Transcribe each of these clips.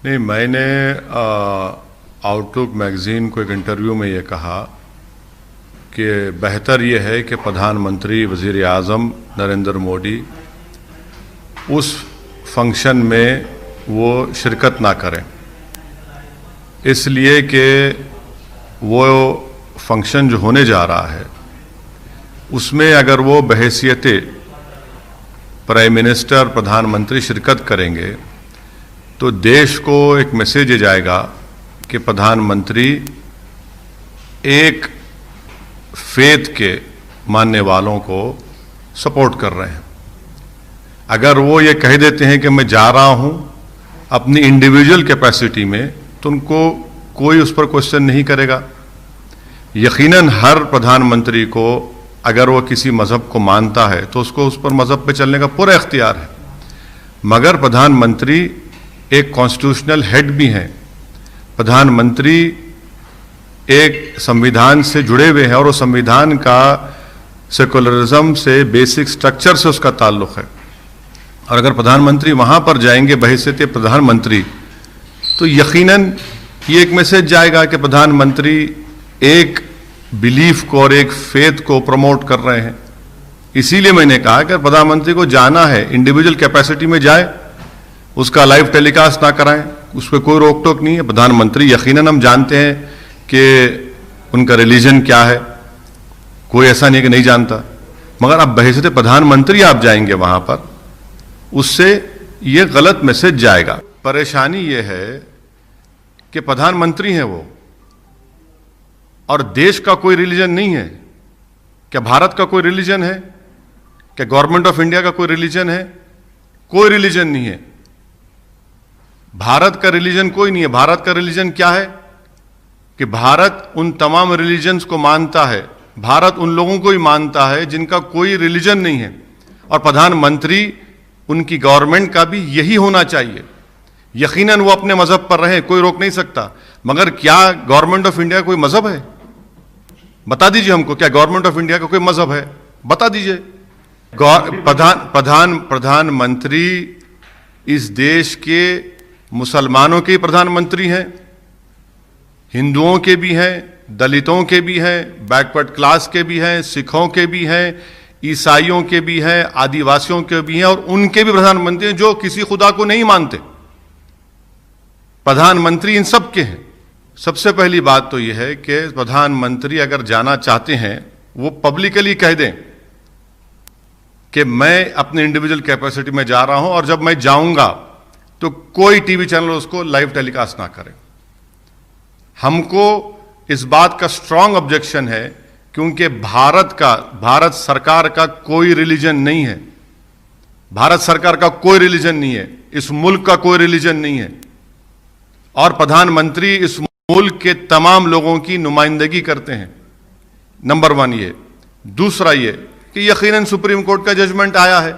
नहीं, मैंने outlook magazine को एक इंटरव्यू में ये कहा कि बेहतर ये है कि प्रधानमंत्री वज़ीर आज़म नरेंद्र मोदी उस फंक्शन में वो शिरकत ना करें, इसलिए कि वो फंक्शन जो होने जा रहा है उसमें अगर वो बहैसियत प्राइम मिनिस्टर प्रधानमंत्री शिरकत करेंगे तो देश को एक मैसेज जाएगा कि प्रधानमंत्री एक फेथ के मानने वालों को सपोर्ट कर रहे हैं। अगर वो ये कह देते हैं कि मैं जा रहा हूं अपनी इंडिविजुअल कैपेसिटी में, तो उनको कोई उस पर क्वेश्चन नहीं करेगा। यकीनन हर प्रधानमंत्री को अगर वो किसी मज़हब को मानता है तो उसको उस पर मज़हब पे चलने का पूरा इख्तियार है, मगर प्रधानमंत्री एक कॉन्स्टिट्यूशनल हेड भी हैं। प्रधानमंत्री एक संविधान से जुड़े हुए हैं और वो संविधान का सेकुलरिज्म से, बेसिक स्ट्रक्चर से उसका ताल्लुक़ है। और अगर प्रधानमंत्री वहाँ पर जाएंगे बहैसियत प्रधानमंत्री, तो यकीनन ये एक मैसेज जाएगा कि प्रधानमंत्री एक बिलीफ को और एक फेथ को प्रमोट कर रहे हैं। इसीलिए मैंने कहा कि प्रधानमंत्री को जाना है इंडिविजुअल कैपेसिटी में जाए, उसका लाइव टेलीकास्ट ना कराएं, उस पर कोई रोक टोक नहीं है। प्रधानमंत्री यकीनन हम जानते हैं कि उनका रिलीजन क्या है, कोई ऐसा नहीं है कि नहीं जानता, मगर अब बहैसियत प्रधानमंत्री आप जाएंगे वहां पर, उससे ये गलत मैसेज जाएगा। परेशानी ये है कि प्रधानमंत्री हैं वो और देश का कोई रिलीजन नहीं है। क्या भारत का कोई रिलीजन है? क्या गवर्नमेंट ऑफ इंडिया का कोई रिलीजन है? कोई रिलीजन नहीं है। भारत का रिलीजन कोई नहीं है। भारत का रिलीजन क्या है कि भारत उन तमाम रिलीजन्स को मानता है, भारत उन लोगों को ही मानता है जिनका कोई रिलीजन नहीं है, और प्रधानमंत्री उनकी गवर्नमेंट का भी यही होना चाहिए। यकीनन वो अपने मजहब पर रहे, कोई रोक नहीं सकता, मगर क्या गवर्नमेंट ऑफ इंडिया कोई मजहब है? बता दीजिए हमको, क्या गवर्नमेंट ऑफ इंडिया का कोई मजहब है? बता दीजिए। प्रधानमंत्री इस देश के मुसलमानों के प्रधानमंत्री हैं, हिंदुओं के भी हैं, दलितों के भी हैं, बैकवर्ड क्लास के भी हैं, सिखों के भी हैं, ईसाइयों के भी हैं, आदिवासियों के भी हैं, और उनके भी प्रधानमंत्री हैं जो किसी खुदा को नहीं मानते। प्रधानमंत्री इन सब के हैं। सबसे पहली बात तो यह है कि प्रधानमंत्री अगर जाना चाहते हैं वो पब्लिकली कह दें कि मैं अपने इंडिविजुअल कैपेसिटी में जा रहा हूं, और जब मैं जाऊंगा तो कोई टीवी चैनल उसको लाइव टेलीकास्ट ना करें। हमको इस बात का स्ट्रांग ऑब्जेक्शन है, क्योंकि भारत सरकार का कोई रिलीजन नहीं है। भारत सरकार का कोई रिलीजन नहीं है, इस मुल्क का कोई रिलीजन नहीं है, और प्रधानमंत्री इस मुल्क के तमाम लोगों की नुमाइंदगी करते हैं। नंबर वन ये। दूसरा ये कि यकीनन सुप्रीम कोर्ट का जजमेंट आया है,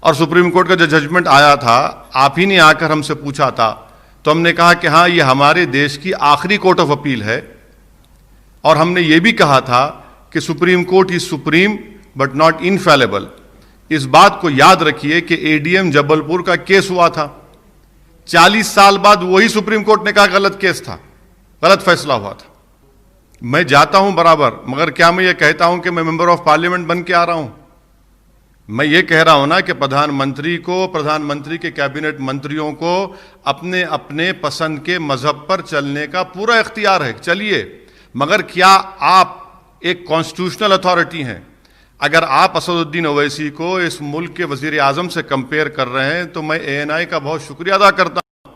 और सुप्रीम कोर्ट का जो जजमेंट आया था, आप ही ने आकर हमसे पूछा था, तो हमने कहा कि हाँ, ये हमारे देश की आखिरी कोर्ट ऑफ अपील है, और हमने ये भी कहा था कि supreme court is supreme but not infallible. इस बात को याद रखिए कि एडीएम जबलपुर का केस हुआ था, 40 साल बाद वही सुप्रीम कोर्ट ने कहा गलत केस था, गलत फैसला हुआ था। मैं जाता हूं बराबर, मगर क्या मैं ये कहता हूं कि मैं मेंबर ऑफ पार्लियामेंट बन के आ रहा हूं? मैं ये कह रहा हूं ना कि प्रधानमंत्री को, प्रधानमंत्री के कैबिनेट मंत्रियों को अपने अपने पसंद के मजहब पर चलने का पूरा इख्तियार है, चलिए। मगर क्या आप एक कॉन्स्टिट्यूशनल अथॉरिटी हैं? अगर आप असदुद्दीन ओवैसी को इस मुल्क के वजीर आजम से कंपेयर कर रहे हैं, तो मैं एएनआई का बहुत शुक्रिया अदा करता हूं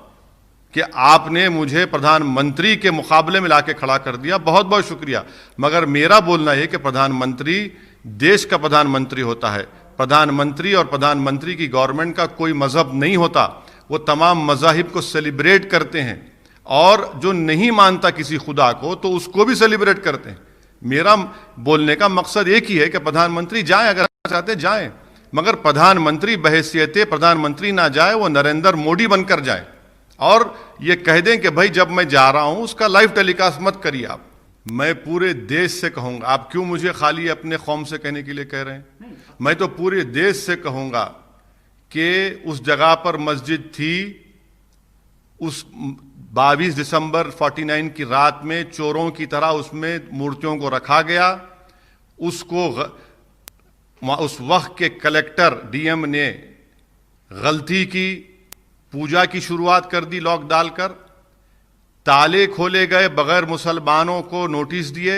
कि आपने मुझे प्रधानमंत्री के मुकाबले में लाके खड़ा कर दिया, बहुत बहुत शुक्रिया। मगर मेरा बोलना है कि प्रधानमंत्री देश का प्रधानमंत्री होता है। प्रधानमंत्री और प्रधानमंत्री की गवर्नमेंट का कोई मजहब नहीं होता। वो तमाम मजाहिब को सेलिब्रेट करते हैं, और जो नहीं मानता किसी खुदा को तो उसको भी सेलिब्रेट करते हैं। मेरा बोलने का मकसद एक ही है कि प्रधानमंत्री जाएं, अगर चाहते हैं जाएं, मगर प्रधानमंत्री बहैसियत प्रधानमंत्री ना जाए, वो नरेंद्र मोदी बनकर जाए, और ये कह दें कि भाई जब मैं जा रहा हूं उसका लाइव टेलीकास्ट मत करिए आप। मैं पूरे देश से कहूंगा, आप क्यों मुझे खाली अपने कौम से कहने के लिए कह रहे हैं? मैं तो पूरे देश से कहूंगा कि उस जगह पर मस्जिद थी, उस 22 दिसंबर 49 की रात में चोरों की तरह उसमें मूर्तियों को रखा गया। उसको उस वक्त के कलेक्टर डीएम ने गलती की, पूजा की शुरुआत कर दी लॉक डालकर, ताले खोले गए, बगैर मुसलमानों को नोटिस दिए,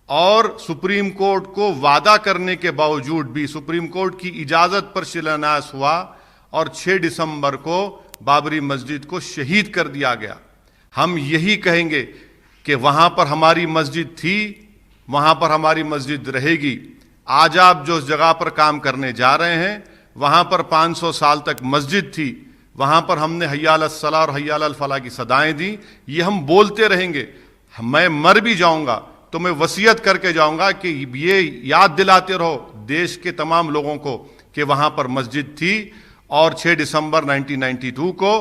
और सुप्रीम कोर्ट को वादा करने के बावजूद भी सुप्रीम कोर्ट की इजाजत पर शिलान्यास हुआ और 6 दिसंबर को बाबरी मस्जिद को शहीद कर दिया गया। हम यही कहेंगे कि वहां पर हमारी मस्जिद थी, वहां पर हमारी मस्जिद रहेगी। आज आप जो जगह पर काम करने जा रहे हैं, वहां पर 500 साल तक मस्जिद थी, वहां पर हमने हय्या अलस सलाह और हय्या अलल फलाह की सदाएं दी। ये हम बोलते रहेंगे। मैं मर भी जाऊंगा तो मैं वसीयत करके जाऊंगा कि ये याद दिलाते रहो देश के तमाम लोगों को कि वहां पर मस्जिद थी और 6 दिसंबर 1992 को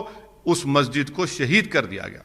उस मस्जिद को शहीद कर दिया गया।